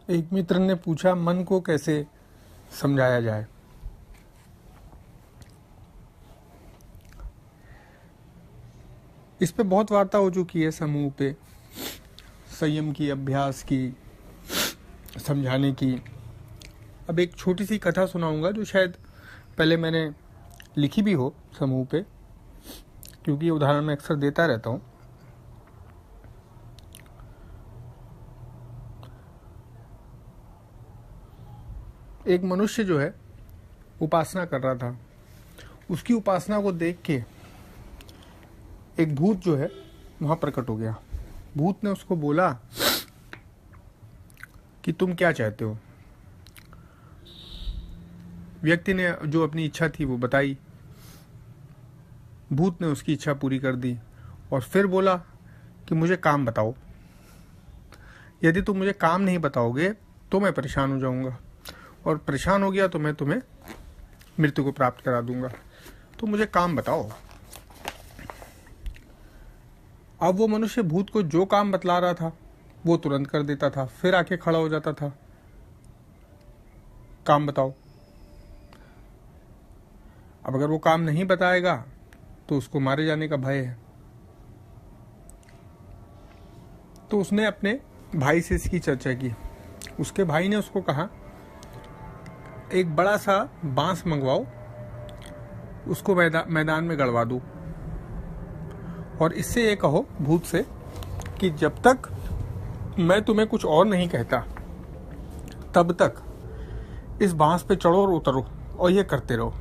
एक मित्र ने पूछा, मन को कैसे समझाया जाए। इस पे बहुत वार्ता हो चुकी है समूह पे, संयम की, अभ्यास की, समझाने की। अब एक छोटी सी कथा सुनाऊंगा जो शायद पहले मैंने लिखी भी हो समूह पे, क्योंकि ये उदाहरण मैं अक्सर देता रहता हूँ। एक मनुष्य जो है उपासना कर रहा था। उसकी उपासना को देख के एक भूत जो है वहां प्रकट हो गया। भूत ने उसको बोला कि तुम क्या चाहते हो। व्यक्ति ने जो अपनी इच्छा थी वो बताई। भूत ने उसकी इच्छा पूरी कर दी और फिर बोला कि मुझे काम बताओ। यदि तुम मुझे काम नहीं बताओगे तो मैं परेशान हो जाऊंगा, और परेशान हो गया तो मैं तुम्हें मृत्यु को प्राप्त करा दूंगा। तो मुझे काम बताओ। अब वो मनुष्य भूत को जो काम बतला रहा था वो तुरंत कर देता था, फिर आके खड़ा हो जाता था, काम बताओ। अब अगर वो काम नहीं बताएगा तो उसको मारे जाने का भय है। तो उसने अपने भाई से इसकी चर्चा की। उसके भाई ने उसको कहा, एक बड़ा सा बांस मंगवाओ, उसको मैदान में गड़वा दो, और इससे ये कहो भूत से कि जब तक मैं तुम्हें कुछ और नहीं कहता तब तक इस बांस पे चढ़ो और उतरो और ये करते रहो।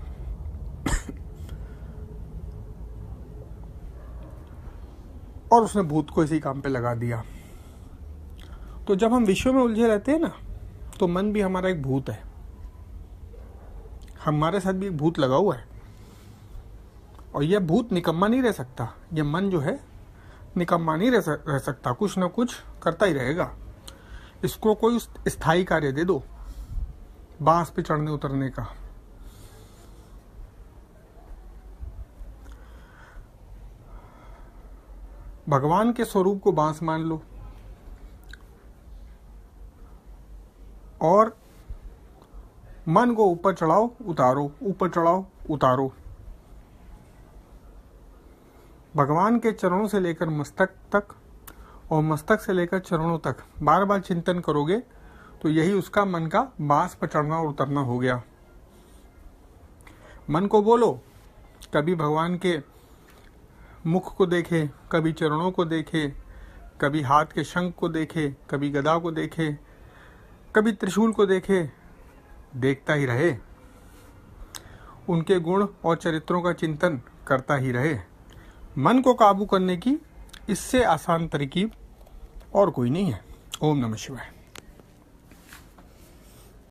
और उसने भूत को इसी काम पे लगा दिया। तो जब हम विश्व में उलझे रहते हैं ना, तो मन भी हमारा एक भूत है। हमारे साथ भी एक भूत लगा हुआ है, और यह भूत निकम्मा नहीं रह सकता। यह मन जो है निकम्मा नहीं रह सकता, कुछ ना कुछ करता ही रहेगा। इसको कोई स्थायी कार्य दे दो, बांस पे चढ़ने उतरने का। भगवान के स्वरूप को बांस मान लो और मन को ऊपर चढ़ाओ उतारो, ऊपर चढ़ाओ उतारो। भगवान के चरणों से लेकर मस्तक तक और मस्तक से लेकर चरणों तक बार बार चिंतन करोगे तो यही उसका मन का बांस पर चढ़ना और उतरना हो गया। मन को बोलो, कभी भगवान के मुख को देखे, कभी चरणों को देखे, कभी हाथ के शंख को देखे, कभी गदा को देखे, कभी त्रिशूल को देखे, देखता ही रहे। उनके गुण और चरित्रों का चिंतन करता ही रहे। मन को काबू करने की इससे आसान तरकीब और कोई नहीं है। ओम नमः शिवाय।